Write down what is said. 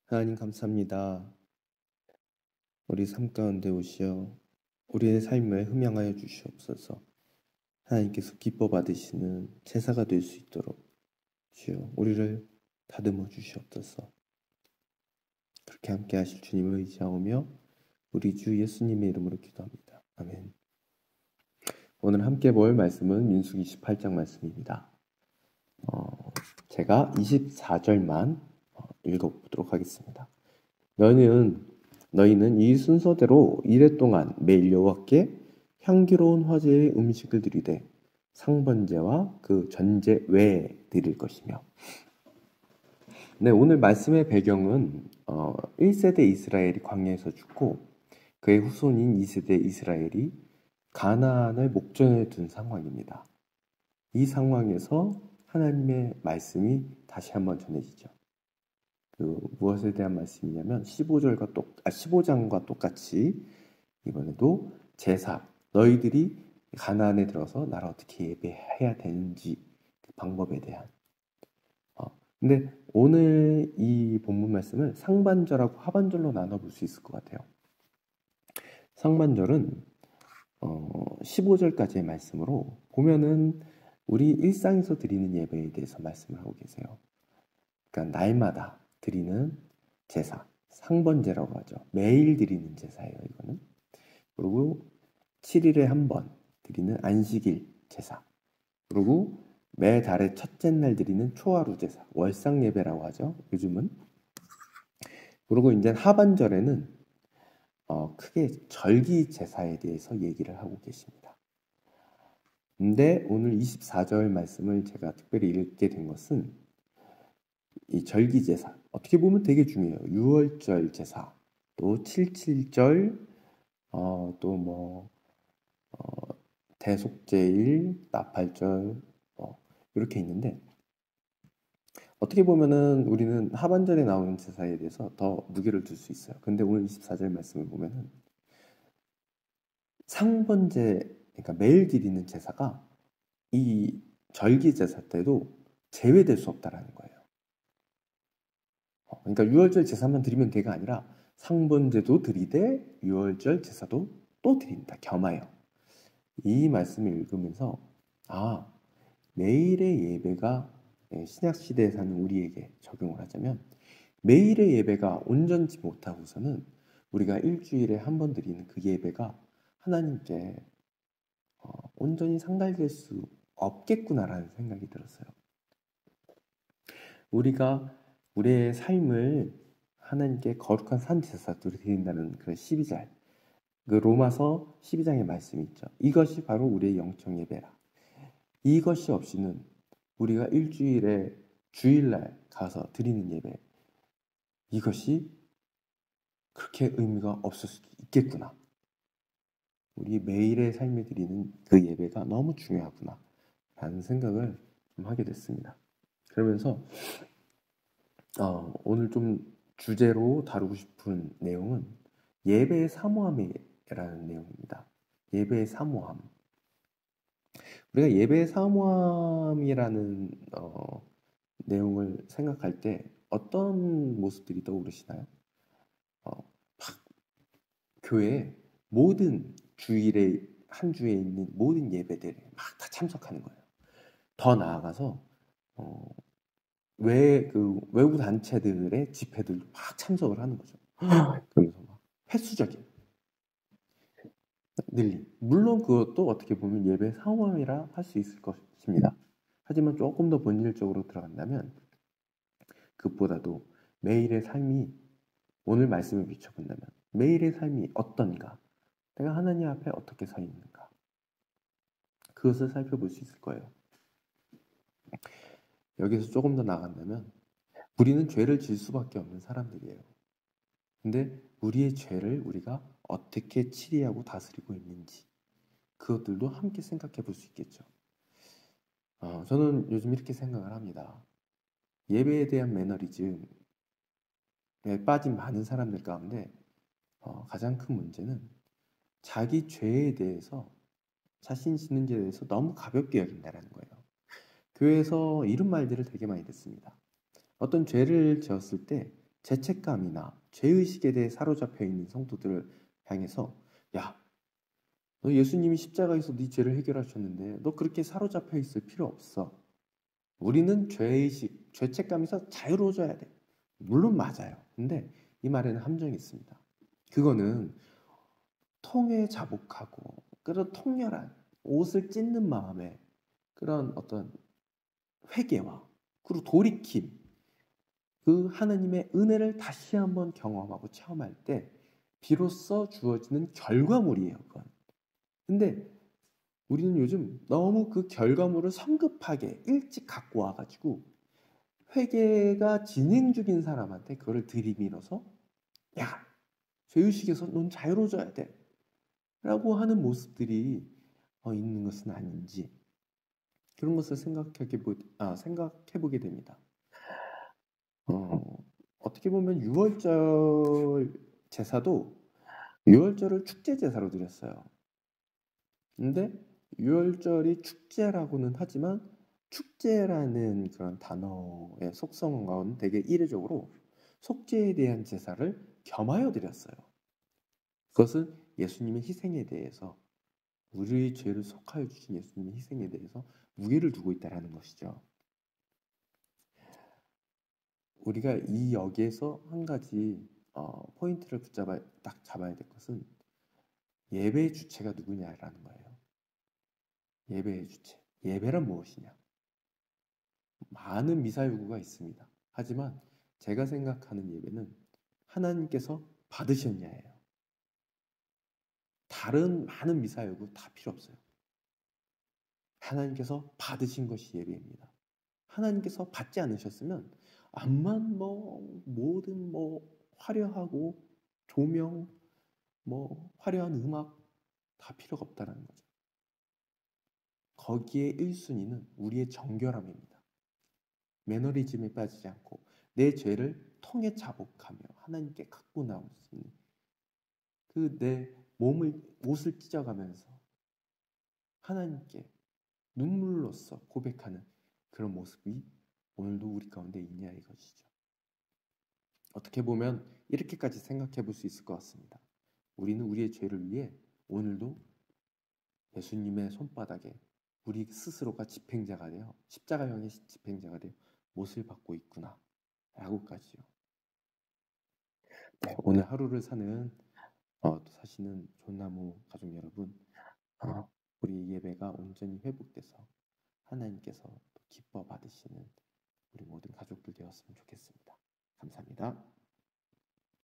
하나님 감사합니다. 우리 삶 가운데 오시어 우리의 삶을 흠양하여 주시옵소서. 하나님께서 기뻐 받으시는 제사가 될 수 있도록 주여 우리를 다듬어 주시옵소서. 그렇게 함께 하실 주님을 의지하오며 우리 주 예수님의 이름으로 기도합니다. 아멘. 오늘 함께 볼 말씀은 민수기 18장 말씀입니다. 제가 24절만 읽어보도록 하겠습니다. 너희는 이 순서대로 이래 동안 매일 여호와께 향기로운 화제의 음식을 드리되 상번제와 그 전제 외에 드릴 것이며. 네, 오늘 말씀의 배경은 1세대 이스라엘이 광야에서 죽고 그의 후손인 2세대 이스라엘이 가나안을 목전에 둔 상황입니다. 이 상황에서 하나님의 말씀이 다시 한번 전해지죠. 무엇에 대한 말씀이냐면 15장과 똑같이 이번에도 제사, 너희들이 가나안에 들어서 나를 어떻게 예배해야 되는지 그 방법에 대한. 근데 오늘 이 본문 말씀을 상반절하고 하반절로 나눠볼 수 있을 것 같아요. 상반절은 15절까지의 말씀으로 보면은 우리 일상에서 드리는 예배에 대해서 말씀을 하고 계세요. 그러니까 날마다 드리는 제사, 상번제라고 하죠. 매일 드리는 제사예요, 이거는. 그리고 7일에 한 번 드리는 안식일 제사. 그리고 매달의 첫째 날 드리는 초하루 제사, 월상 예배라고 하죠, 요즘은. 그리고 이제 하반절에는 크게 절기 제사에 대해서 얘기를 하고 계십니다. 근데 오늘 24절 말씀을 제가 특별히 읽게 된 것은 이 절기 제사, 어떻게 보면 되게 중요해요. 6월절 제사, 또 77절, 대속제일, 나팔절, 이렇게 있는데, 어떻게 보면은 우리는 하반절에 나오는 제사에 대해서 더 무게를 둘 수 있어요. 근데 오늘 24절 말씀을 보면은 상번제, 그러니까 매일 드리는 제사가 이 절기 제사 때도 제외될 수 없다라는 거예요. 그러니까 6월절 제사만 드리면 돼가 아니라 상번제도 드리되 6월절 제사도 또 드린다. 겸하여. 이 말씀을 읽으면서 매일의 예배가 신약시대에 사는 우리에게 적용을 하자면 매일의 예배가 온전치 못하고서는 우리가 일주일에 한 번 드리는 그 예배가 하나님께 온전히 상달될 수 없겠구나라는 생각이 들었어요. 우리가 우리의 삶을 하나님께 거룩한 산제사로 드린다는 그 12절, 그 로마서 12장의 말씀이 있죠. 이것이 바로 우리의 영적 예배라. 이것이 없이는 우리가 일주일에 주일날 가서 드리는 예배, 이것이 그렇게 의미가 없을 수도 있겠구나. 우리 매일의 삶에 드리는 그 예배가 너무 중요하구나 라는 생각을 좀 하게 됐습니다. 그러면서 오늘 좀 주제로 다루고 싶은 내용은 예배의 사모함이라는 내용입니다. 예배의 사모함. 우리가 예배의 사모함이라는 내용을 생각할 때 어떤 모습들이 떠오르시나요? 교회에 모든 주일에 한 주에 있는 모든 예배들에 막 다 참석하는 거예요. 더 나아가서 외부 단체들의 집회들도 막 참석을 하는 거죠. 그러면서 막 횟수적인 늘림. 물론 그것도 어떻게 보면 예배 사모함이라 할 수 있을 것입니다. 하지만 조금 더 본질적으로 들어간다면 그것보다도 매일의 삶이, 오늘 말씀을 비춰본다면 매일의 삶이 어떤가, 내가 하나님 앞에 어떻게 서 있는가, 그것을 살펴볼 수 있을 거예요. 여기서 조금 더 나간다면 우리는 죄를 질 수밖에 없는 사람들이에요. 근데 우리의 죄를 우리가 어떻게 치리하고 다스리고 있는지, 그것들도 함께 생각해 볼 수 있겠죠. 저는 요즘 이렇게 생각을 합니다. 예배에 대한 매너리즘에 빠진 많은 사람들 가운데 가장 큰 문제는 자기 죄에 대해서, 자신 짓는 죄에 대해서 너무 가볍게 여긴다는 거예요. 교회에서 이런 말들을 되게 많이 듣습니다. 어떤 죄를 지었을 때 죄책감이나 죄의식에 대해 사로잡혀 있는 성도들을 향해서 야, 너 예수님이 십자가에서 네 죄를 해결하셨는데 너 그렇게 사로잡혀 있을 필요 없어. 우리는 죄의식, 죄책감에서 자유로워져야 돼. 물론 맞아요. 근데 이 말에는 함정이 있습니다. 그거는 통에 자복하고 그런 통렬한 옷을 찢는 마음에 그런 어떤 회개와 그리고 돌이킴, 그 하나님의 은혜를 다시 한번 경험하고 체험할 때 비로소 주어지는 결과물이에요. 그건. 근데 우리는 요즘 너무 그 결과물을 성급하게 일찍 갖고 와가지고 회개가 진행 중인 사람한테 그거를 들이밀어서 야, 죄의식에서 넌 자유로워져야 돼 라고 하는 모습들이 있는 것은 아닌지 그런 것을 생각해보게 됩니다. 어떻게 보면 6월절 제사도 6월절을 축제 제사로 드렸어요. 근데 6월절이 축제라고는 하지만 축제라는 그런 단어의 속성과는 되게 이례적으로 속죄에 대한 제사를 겸하여 드렸어요. 그것은 예수님의 희생에 대해서 우리의 죄를 속하여 주신 예수님의 희생에 대해서 무게를 두고 있다는 것이죠. 우리가 이 여기에서 한 가지 포인트를 딱 잡아야 될 것은 예배의 주체가 누구냐라는 거예요. 예배의 주체. 예배란 무엇이냐? 많은 미사요구가 있습니다. 하지만 제가 생각하는 예배는 하나님께서 받으셨냐예요. 다른 많은 미사요구 다 필요 없어요. 하나님께서 받으신 것이 예배입니다. 하나님께서 받지 않으셨으면 암만 모든 화려하고 조명, 화려한 음악 다 필요가 없다는 거죠. 거기에 1순위는 우리의 정결함입니다. 매너리즘에 빠지지 않고 내 죄를 통해 자복하며 하나님께 갖고 나올 수 있는 그 내 옷을 찢어가면서 하나님께 눈물로써 고백하는 그런 모습이 오늘도 우리 가운데 있냐 이것이죠. 어떻게 보면 이렇게까지 생각해 볼 수 있을 것 같습니다. 우리는 우리의 죄를 위해 오늘도 예수님의 손바닥에 우리 스스로가 집행자가 되어 십자가형의 집행자가 되어 못을 받고 있구나 라고까지요. 네, 오늘 하루를 또 사시는 존나무 가족 여러분, 우리 예배가 온전히 회복돼서 하나님께서 또 기뻐 받으시는 우리 모든 가족들 되었으면 좋겠습니다. 감사합니다.